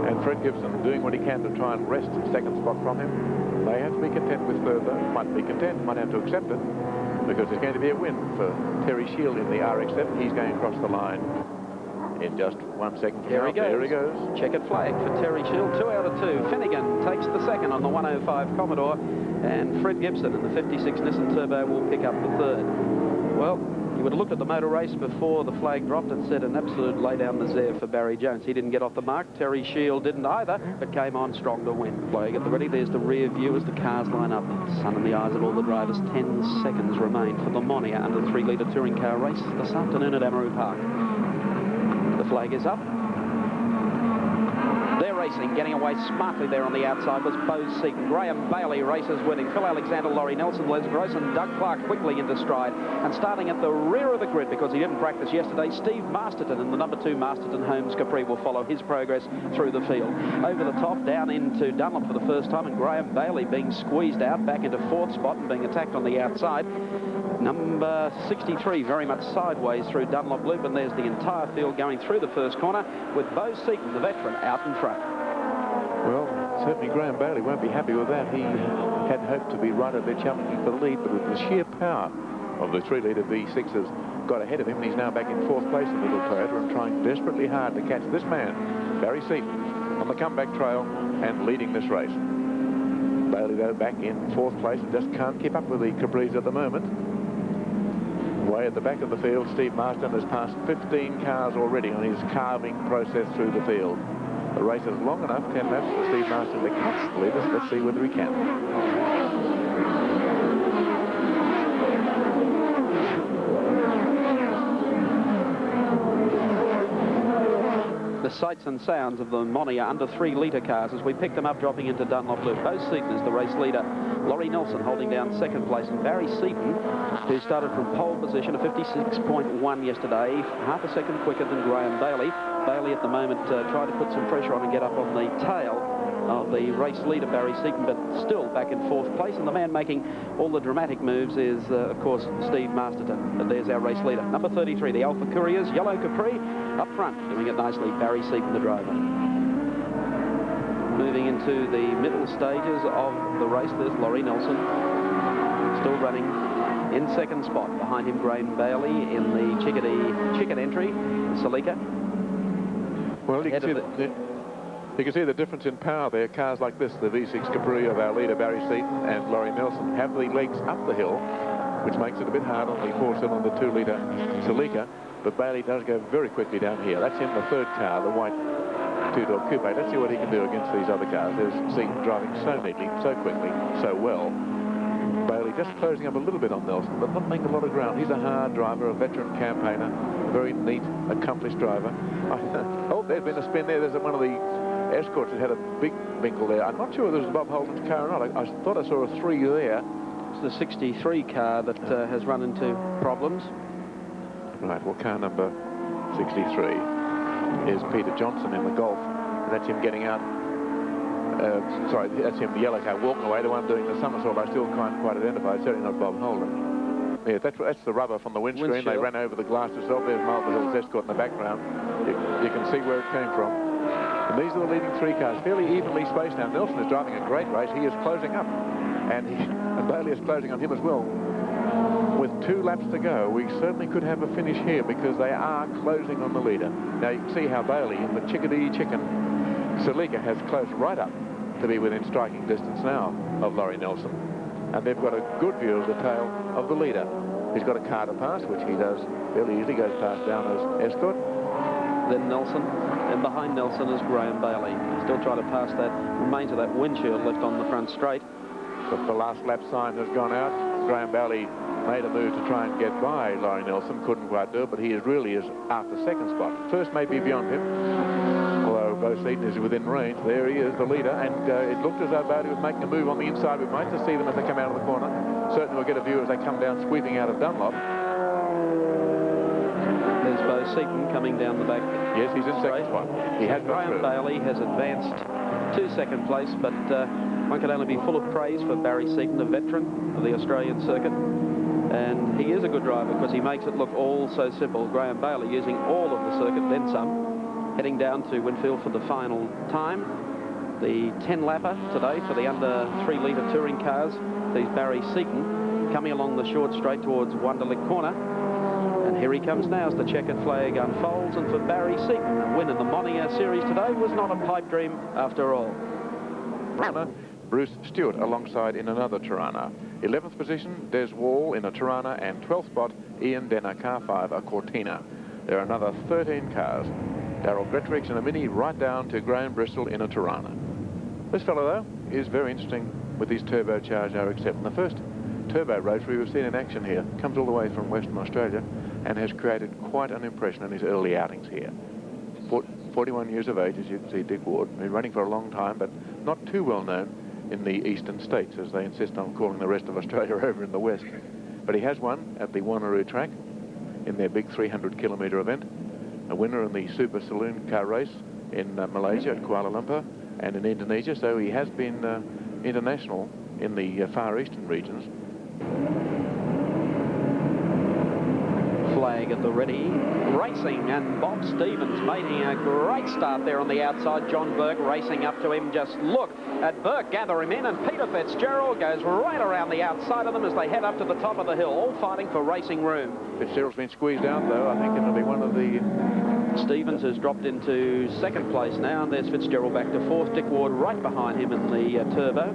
S2: and Fred Gibson doing what he can to try and wrest 2nd spot from him. They have to be content with 3rd, though. Might be content, might have to accept it. because there's going to be a win for Terry Shield in the RX7. He's going across the line in just 1 second.
S1: There he goes.
S2: There he goes.
S1: Checkered flag for Terry Shield. 2 out of 2. Finnegan takes the second on the 105 Commodore, and Fred Gibson in the 56 Nissan Turbo will pick up the third. Well, you would have looked at the motor race before the flag dropped and said an absolute lay-down misère for Barry Jones. He didn't get off the mark. Terry Shield didn't either, but came on strong to win. Flag at the ready. There's the rear view as the cars line up. Sun in the eyes of all the drivers. 10 seconds remain for the Monia under 3-litre touring car race this afternoon at Amaroo Park. The flag is up. They're racing, getting away smartly there on the outside was Bo Seaton. Graham Bailey races with him. Phil Alexander, Laurie Nelson, Les Gross and Doug Clark quickly into stride. And starting at the rear of the grid because he didn't practice yesterday, Steve Masterton in the number 2 Masterton Holmes Capri will follow his progress through the field. Over the top, down into Dunlop for the first time, and Graham Bailey being squeezed out back into 4th spot and being attacked on the outside. Number 63 very much sideways through Dunlop Loop, and there's the entire field going through the first corner with Bo Seaton, the veteran, out in front.
S2: Well, certainly Graham Bailey won't be happy with that. He had hoped to be right over there challenging for the lead, but with the sheer power of the 3-litre V6s got ahead of him, and he's now back in 4th place in Little Toyota and trying desperately hard to catch this man, Barry Seaton, on the comeback trail and leading this race. Bailey, though, back in 4th place and just can't keep up with the Capris at the moment. Way at the back of the field, Steve Marston has passed 15 cars already on his carving process through the field. The race is long enough, 10 laps, for Steve Marston to catch the leaders. Let's see whether he can.
S1: The sights and sounds of the Monia under 3-litre cars as we pick them up dropping into Dunlop Loop. Bo Seaton is the race leader. Laurie Nelson holding down 2nd place, and Barry Seaton, who started from pole position, a 56.1 yesterday, half a second quicker than Graham Bailey. Bailey at the moment trying to put some pressure on and get up on the tail of the race leader Barry Seaton, but still back in 4th place, and the man making all the dramatic moves is of course Steve Masterton. But there's our race leader, number 33, the Alpha Couriers, yellow Capri up front, doing it nicely, Barry Seaton the driver. Moving into the middle stages of the race, there's Laurie Nelson still running in 2nd spot. Behind him Graham Bailey in the chicken entry, Salika.
S2: Well, you can see the difference in power there. Cars like this, the V6 Capri of our leader Barry Seaton and Laurie Nelson, have the legs up the hill, which makes it a bit hard on the 4-cylinder 2-litre Salika. But Bailey does go very quickly down here. That's in the 3rd car, the white 2-door coupe. Let's see what he can do against these other cars. There's Seaton driving so neatly, so quickly, so well. Bailey just closing up a little bit on Nelson, but not making a lot of ground. He's a hard driver, a veteran campaigner, a very neat, accomplished driver. Oh, there's been a spin there. There's one of the Escorts that had a big winkle there. I'm not sure whether it was Bob Holden's car or not. I thought I saw a 3 there.
S1: It's the 63 car that has run into problems.
S2: Right, well, car number 63 is Peter Johnson in the Golf. And that's him getting out. Sorry, that's him, the yellow car, walking away. The one doing the somersault, I still can't quite identify. It's certainly not Bob Holden. Yeah, that's the rubber from the windscreen. They ran over the glass itself. There's Marlborough Hills Escort in the background. You can see where it came from. And these are the leading 3 cars, fairly evenly spaced now. Nelson is driving a great race. He is closing up. And Bailey is closing on him as well. With 2 laps to go, we certainly could have a finish here because they are closing on the leader. Now you can see how Bailey in the chickadee chicken Salika has closed right up to be within striking distance now of Laurie Nelson. And they've got a good view of the tail of the leader. He's got a car to pass, which he does fairly easily, goes past down as Escort.
S1: Then Nelson, and behind Nelson is Graham Bailey. Still trying to pass that remains of that windshield left on the front straight.
S2: But the last lap sign has gone out. Graham Bailey made a move to try and get by Laurie Nelson, couldn't quite do it, but he really is after 2nd spot. First may be beyond him, although Bo Seaton is within range. There he is, the leader, and it looked as though Bailey was making a move on the inside. We might just see them as they come out of the corner. Certainly we'll get a view as they come down, sweeping out of Dunlop.
S1: There's Bo Seaton coming down the back.
S2: Yes, he's in 2nd spot. He has got through.
S1: Graham Bailey has advanced to 2nd place, but one can only be full of praise for Barry Seaton, a veteran of the Australian circuit. And he is a good driver because he makes it look all so simple. Graham Bailey using all of the circuit, then some, heading down to Winfield for the final time. The 10-lapper today for the under 3-litre touring cars. These Barry Seaton coming along the short straight towards Wonderlick Corner. And here he comes now as the checkered flag unfolds. And for Barry Seaton, a win in the Amscar Series today was not a pipe dream after all.
S2: Bruce Stewart alongside in another Tirana. 11th position, Des Wall in a Tirana, and 12th spot, Ian Denner, car 5, a Cortina. There are another 13 cars. Darryl Gretrix in a Mini, right down to Graham Bristol in a Tirana. This fellow, though, is very interesting with his turbocharged RX-7. The first turbo rotary we've seen in action here. Comes all the way from Western Australia and has created quite an impression in his early outings here. 41 years of age, as you can see, Dick Ward. Been running for a long time, but not too well known in the eastern states, as they insist on calling the rest of Australia over in the west. But he has won at the Amaroo track in their big 300-kilometre event, a winner in the Super Saloon car race in Malaysia at Kuala Lumpur and in Indonesia, so he has been international in the far eastern regions.
S1: Flag at the ready, racing, and Bob Stevens making a great start there on the outside. John Burke racing up to him. Just look at Burke gather him in, and Peter Fitzgerald goes right around the outside of them as they head up to the top of the hill, all fighting for racing room.
S2: Fitzgerald's been squeezed out, though. I think it'll be one of the...
S1: Stevens has dropped into second place now, and there's Fitzgerald back to fourth. Dick Ward right behind him in the turbo.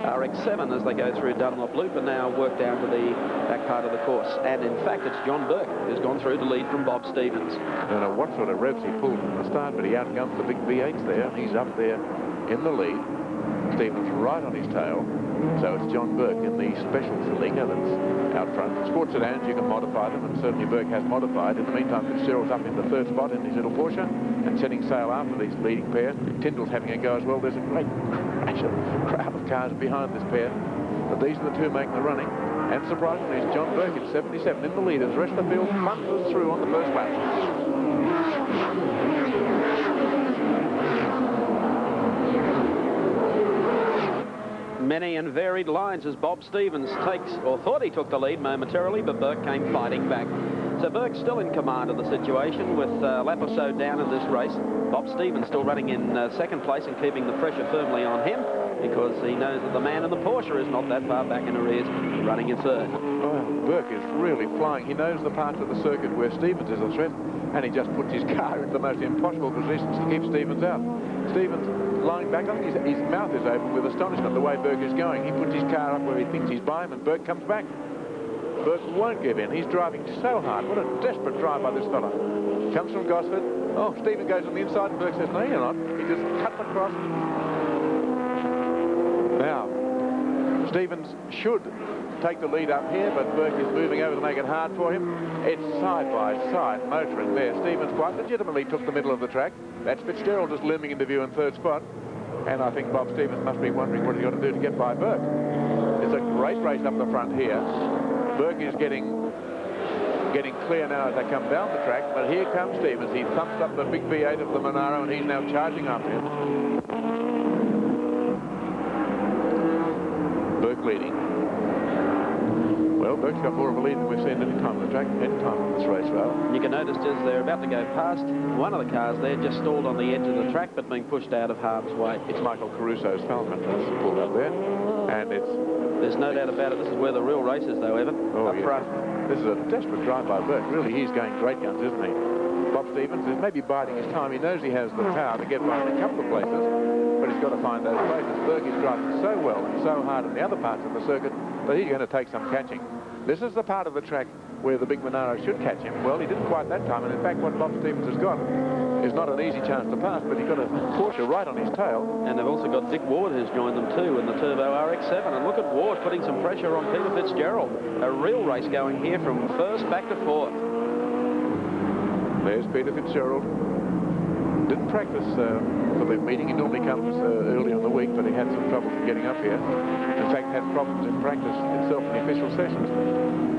S1: RX-7 as they go through Dunlop Loop and now work down to the back part of the course. And in fact, it's John Burke who's gone through to lead from Bob Stevens.
S2: I don't know what sort of revs he pulled from the start, but he outguns the big V8s there, and he's up there in the lead. Stevens right on his tail. So it's John Burke in the special Celica that's out front. Sport sedans, you can modify them, and certainly Burke has modified. In the meantime, Fitzgerald's up in the third spot in his little Porsche and setting sail after this leading pair. Tyndall's having a go as well. There's a great crowd of cars behind this pair, but these are the two making the running. And surprisingly, it's John Burke in 77 in the lead as the rest of the field punches through on the first lap.
S1: Many and varied lines as Bob Stevens takes, or thought he took the lead momentarily, but Burke came fighting back. So Burke's still in command of the situation with a lap or so down in this race. Bob Stevens still running in second place and keeping the pressure firmly on him because he knows that the man in the Porsche is not that far back in arrears, running in third.
S2: Well, Burke is really flying. He knows the parts of the circuit where Stevens is a threat, and he just puts his car into the most impossible positions to keep Stevens out. Stevens lying back. I think his mouth is open with astonishment the way Burke is going. He puts his car up where he thinks he's by him, and Burke comes back. Burke won't give in. He's driving so hard. What a desperate drive by this fella. Comes from Gosford. Oh, Stephen goes on the inside, and Burke says, no, you're not. He just cuts across. Now, Stevens should take the lead up here, but Burke is moving over to make it hard for him. It's side-by-side motoring there. Stevens quite legitimately took the middle of the track. That's Fitzgerald just looming into view in third spot. And I think Bob Stevens must be wondering what he's got to do to get by Burke. It's a great race up the front here. Burke is getting clear now as they come down the track, but here comes Stevens. He thumps up the big V8 of the Monaro, and he's now charging after him. Burke leading. Well, Burke's got more of a lead than we've seen any time on the track, any time on this race, rather.
S1: You can notice as they're about to go past, one of the cars there just stalled on the edge of the track, but being pushed out of harm's way.
S2: It's Michael Caruso's Falcon that's pulled up there, and it's...
S1: There's no doubt about it. This is where the real race is, though, Evan.
S2: Oh,
S1: up front.
S2: This is a desperate drive by Burke. Really, he's going great guns, isn't he? Bob Stevens is maybe biding his time. He knows he has the power to get by in a couple of places, but he's got to find those places. Burke is driving so well and so hard in the other parts of the circuit that he's going to take some catching. This is the part of the track where the big Monaro should catch him. Well, he didn't quite that time, and in fact, what Bob Stevens has got is not an easy chance to pass, but he's got a Porsche right on his tail.
S1: And they've also got Dick Ward who's joined them too in the Turbo RX-7. And look at Ward putting some pressure on Peter Fitzgerald. A real race going here from first back to fourth.
S2: There's Peter Fitzgerald. Didn't practice for the meeting. He normally comes early on the week, but he had some trouble getting up here. In fact, had problems in practice itself in the official sessions.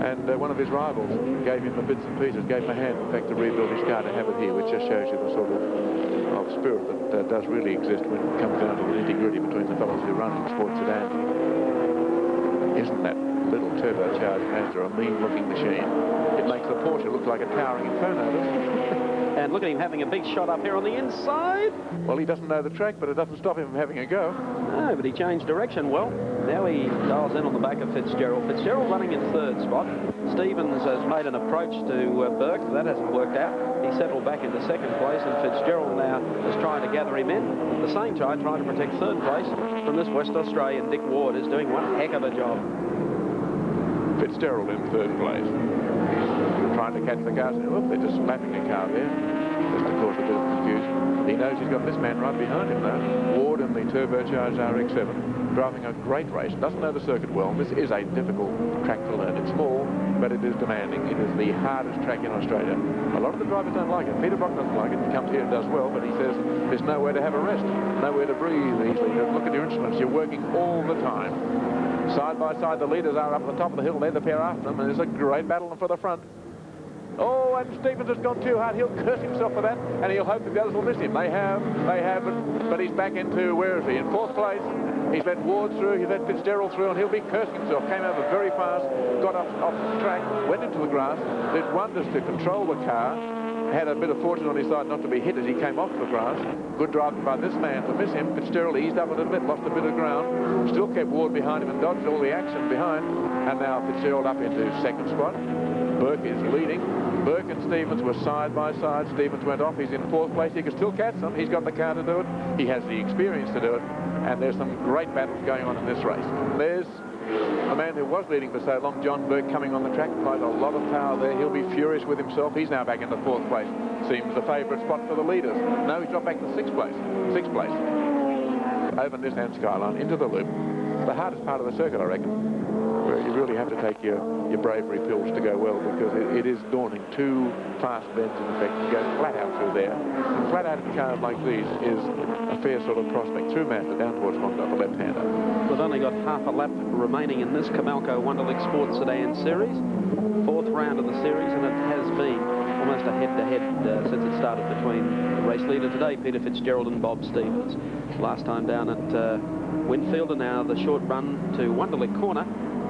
S2: And one of his rivals gave him the bits and pieces, gave him a hand, in fact, to rebuild his car to have it here, which just shows you the sort of spirit that does really exist when it comes down to the nitty-gritty between the fellows who run in sports sedans. Isn't that little turbocharged turbocharged Mazda, a mean-looking machine. It makes the Porsche look like a towering inferno.
S1: And look at him having a big shot up here on the inside.
S2: Well, he doesn't know the track, but it doesn't stop him from having a go.
S1: No, but he changed direction well. Now he dials in on the back of Fitzgerald. Fitzgerald running in third spot. Stevens has made an approach to Burke. That hasn't worked out. He settled back into second place, and Fitzgerald now is trying to gather him in. At the same time, trying to protect third place from this West Australian. Dick Ward is doing one heck of a job.
S2: Fitzgerald in third place. He's trying to catch the cars. Look, they're just slapping a car there, just to cause a bit of confusion. He knows he's got this man right behind him, though. Ward in the turbocharged RX-7, driving a great race. Doesn't know the circuit well. This is a difficult track to learn. It's small, but it is demanding. It is the hardest track in Australia. A lot of the drivers don't like it. Peter Brock doesn't like it. He comes here and does well, but he says there's nowhere to have a rest, nowhere to breathe easily. Look at your instruments. You're working all the time. Side by side, the leaders are up at the top of the hill. They're the pair after them, and there's a great battle for the front. Oh, and Stevens has gone too hard. He'll curse himself for that, and he'll hope that the others will miss him. They have, but he's back into, where is he? In fourth place. He's let Ward through, he's let Fitzgerald through, and he'll be cursing himself. Came over very fast, got off the track, went into the grass, did wonders to control the car, had a bit of fortune on his side not to be hit as he came off the grass. Good driving by this man to miss him. Fitzgerald eased up a little bit, lost a bit of ground, still kept Ward behind him and dodged all the action behind, and now Fitzgerald up into second spot. Burke is leading. Burke and Stevens were side by side. Stevens went off. He's in fourth place. He can still catch them. He's got the car to do it. He has the experience to do it. And there's some great battles going on in this race. There's a man who was leading for so long, John Burke, coming on the track. Applies a lot of power there. He'll be furious with himself. He's now back into fourth place. Seems the favourite spot for the leaders. No, he's dropped back to sixth place. Sixth place. Over this Amscar line, into the loop. The hardest part of the circuit, I reckon. Where you really have to take your bravery pills to go well, because it is daunting. Two fast bends in effect. You go flat out through there. And flat out in cars like these is a fair sort of prospect. Through Mazda down towards Honda, the left-hander.
S1: We've only got half a lap remaining in this Comalco Wonderlic Sports Sedan Series. Fourth round of the series, and it has been almost a head-to-head since it started between the race leader today, Peter Fitzgerald, and Bob Stevens. Last time down at Winfield, and now the short run to Wonderlic Corner.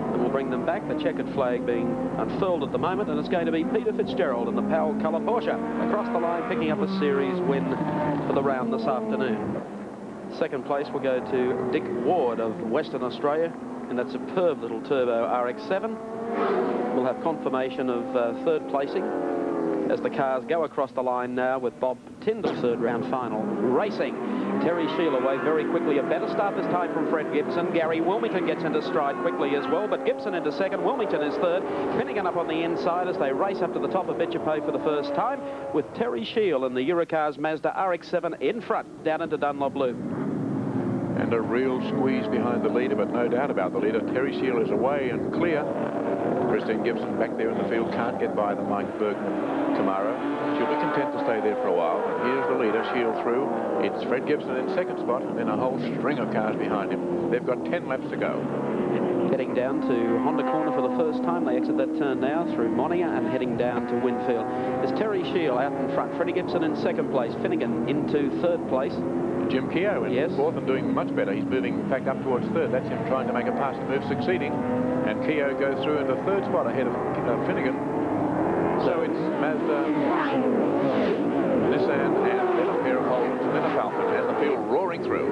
S1: And we'll bring them back, the checkered flag being unfurled at the moment, and it's going to be Peter Fitzgerald in the Powell colour Porsche across the line, picking up a series win for the round this afternoon. Second place will go to Dick Ward of Western Australia in that superb little turbo RX-7. We'll have confirmation of third placing as the cars go across the line now with Bob Tyndall's third round final racing. Terry Shield away very quickly. A better start this time from Fred Gibson. Gary Wilmington gets into stride quickly as well, but Gibson into second. Wilmington is third. Finnegan up on the inside as they race up to the top of Bitchapay for the first time, with Terry Shield in the Eurocars Mazda RX-7 in front down into Dunlop Loop.
S2: And a real squeeze behind the leader, but no doubt about the leader. Terry Shield is away and clear. Christine Gibson back there in the field, can't get by the Mike Bergman Camaro. She'll be content to stay there for a while. Here's the leader, Shield through. It's Fred Gibson in second spot, and then a whole string of cars behind him. They've got 10 laps to go.
S1: Heading down to Honda Corner for the first time. They exit that turn now through Monia and heading down to Winfield. There's Terry Shield out in front. Freddie Gibson in second place. Finnegan into third place.
S2: Jim Keogh in fourth and doing much better. He's moving, in fact, up towards third. That's him trying to make a passing move, succeeding. And Keogh goes through into third spot ahead of Finnegan. So it's Mazda, Nissan, and then a pair of Holdens, and then a Falcon as the field roaring through.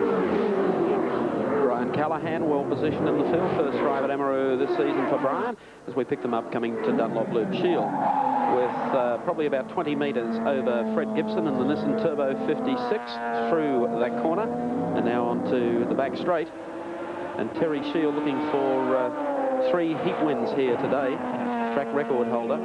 S1: Brian Callahan well positioned in the field. First drive at Amaroo this season for Brian as we pick them up coming to Dunlop Loop. Shield with probably about 20 metres over Fred Gibson in the Nissan Turbo 56 through that corner, and now onto the back straight. And Terry Shield looking for 3 heat wins here today. Track record holder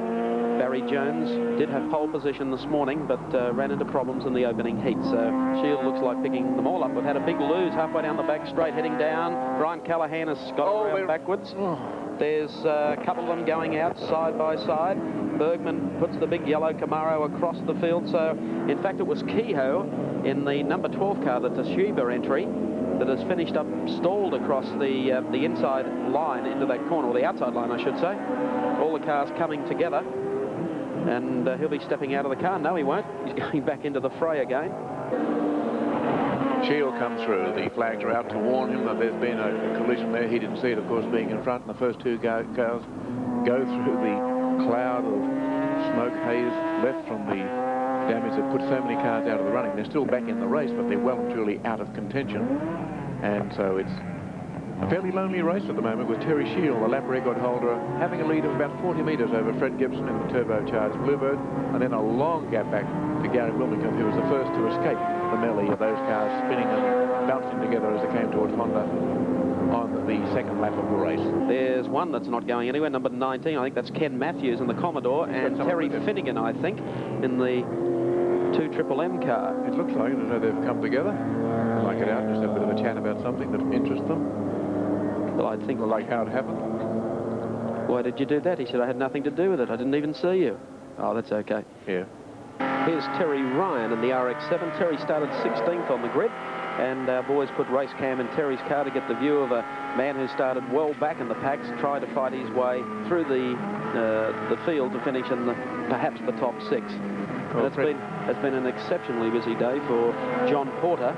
S1: Barry Jones did have pole position this morning, but ran into problems in the opening heat. So Shield looks like picking them all up. We've had a big lose halfway down the back straight, heading down. Brian Callahan has got around backwards. There's a couple of them going out side by side. Bergman puts the big yellow Camaro across the field. So, in fact, it was Kehoe in the number 12 car, the Toshiba entry, that has finished up stalled across the inside line into that corner, or the outside line, I should say. All the cars coming together. And he'll be stepping out of the car. No, he won't. He's going back into the fray again.
S2: Shield comes through. The flags are out to warn him that there's been a collision there. He didn't see it, of course, being in front. And the first 2 cars go through the cloud of smoke haze left from the damage that put so many cars out of the running. They're still back in the race, but they're well and truly out of contention. And so it's a fairly lonely race at the moment, with Terry Shield, the lap record holder, having a lead of about 40 metres over Fred Gibson in the turbocharged Bluebird, and then a long gap back to Gary Wilmington, who was the first to escape the melee of those cars spinning and bouncing together as they came towards Honda on the second lap of the race.
S1: There's one that's not going anywhere, number 19. I think that's Ken Matthews in the Commodore, and Terry Finnegan, I think, in the 2MMM car.
S2: It looks like it, as though they've come together. Like it out, just have a bit of a chat about something that interests them.
S1: Well, I think...
S2: Like how it happened.
S1: Why did you do that? He said, I had nothing to do with it. I didn't even see you. Oh, that's okay.
S2: Yeah.
S1: Here's Terry Ryan in the RX-7. Terry started 16th on the grid, and our boys put race cam in Terry's car to get the view of a man who started well back in the packs, tried to fight his way through the field to finish in perhaps the top 6.
S2: Well,
S1: it's been an exceptionally busy day for John Porter,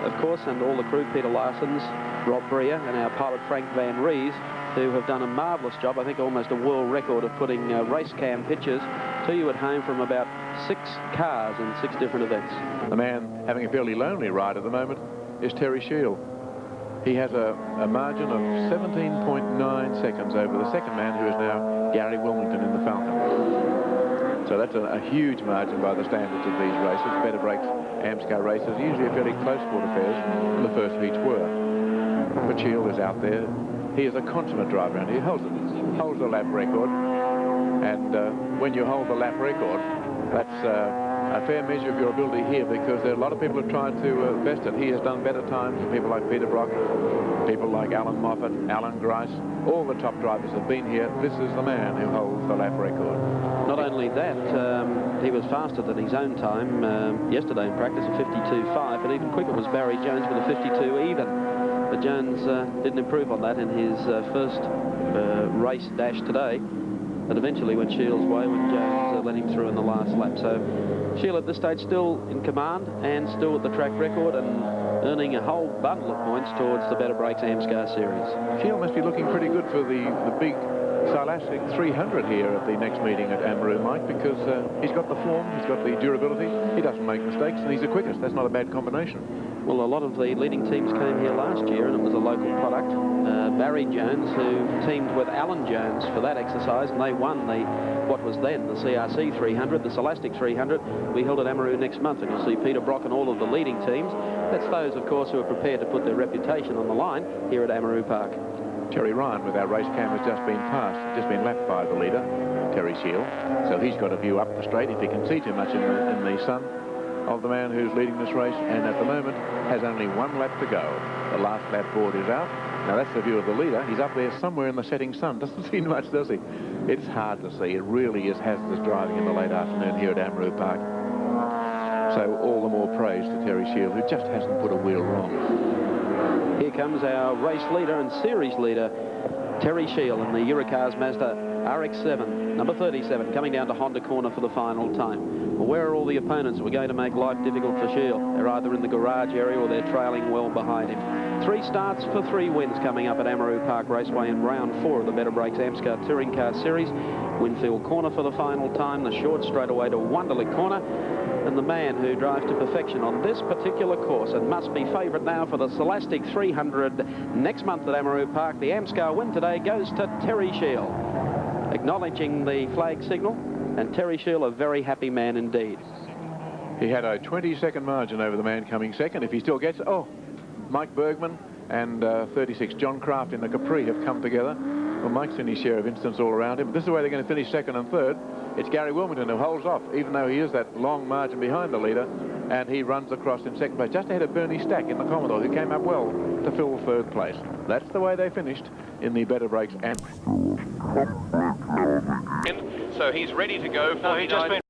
S1: of course, and all the crew, Peter Larsons, Rob Bria, and our pilot Frank Van Rees, who have done a marvellous job, I think almost a world record, of putting race cam pictures to you at home from about 6 cars in 6 different events.
S2: The man having a fairly lonely ride at the moment is Terry Shield. He has a margin of 17.9 seconds over the second man, who is now Gary Wilmington in the Falcon. So that's a huge margin by the standards of these races. Better Brakes Amscar races, usually a fairly close fought affairs, and the first heats were. But Shield is out there. He is a consummate driver, and he holds the lap record. And when you hold the lap record, that's a fair measure of your ability here, because there are a lot of people who tried to best it. He has done better times than people like Peter Brock, people like Alan Moffat, Alan Grice. All the top drivers have been here. This is the man who holds the lap record.
S1: Not only that, he was faster than his own time yesterday in practice, a 52.5, but even quicker was Barry Jones with a 52 even. But Jones didn't improve on that in his first race dash today. But eventually went Shield's way when Jones let him through in the last lap. So Shield at this stage still in command and still at the track record and earning a whole bundle of points towards the Better Brakes Amscar Series.
S2: Shield must be looking pretty good for the big Silastic 300 here at the next meeting at Amaroo, Mike, because he's got the form, he's got the durability, he doesn't make mistakes, and he's the quickest. That's not a bad combination.
S1: Well, a lot of the leading teams came here last year, and it was a local product. Barry Jones, who teamed with Alan Jones for that exercise, and they won what was then the CRC 300, the Silastic 300. We held at Amaroo next month, and you'll see Peter Brock and all of the leading teams. That's those, of course, who are prepared to put their reputation on the line here at Amaroo Park.
S2: Terry Ryan, with our race cam, has just been passed, just been lapped by the leader, Terry Shield. So he's got a view up the straight, if he can see too much in the sun, of the man who's leading this race, and at the moment has only 1 lap to go. The last lap board is out. Now that's the view of the leader. He's up there somewhere in the setting sun. Doesn't see much, does he? It's hard to see. It really is hazardous driving in the late afternoon here at Amaroo Park. So all the more praise to Terry Shield, who just hasn't put a wheel wrong.
S1: Here comes our race leader and series leader, Terry Shield, in the Eurocars Mazda RX-7, number 37, coming down to Honda corner for the final time. Well, where are all the opponents who are going to make life difficult for Shield? They're either in the garage area or they're trailing well behind him. 3 starts for 3 wins coming up at Amaroo Park Raceway in round 4 of the Better Brakes Amscar Touring Car Series. Winfield corner for the final time, the short straightaway to Wonderlick corner. And the man who drives to perfection on this particular course and must be favourite now for the Silastic 300 next month at Amaroo Park. The Amscar win today goes to Terry Shield, acknowledging the flag signal, and Terry Shield a very happy man indeed.
S2: He had a 20-second margin over the man coming second. If he still gets it, Mike Bergman and 36 John Craft in the Capri have come together. Well, Mike's in his share of instance all around him. But this is the way they're going to finish second and third. It's Gary Wilmington who holds off, even though he is that long margin behind the leader, and he runs across in second place, just ahead of Bernie Stack in the Commodore, who came up well to fill third place. That's the way they finished in the Better Brakes.
S3: So he's ready to go. No, he's just been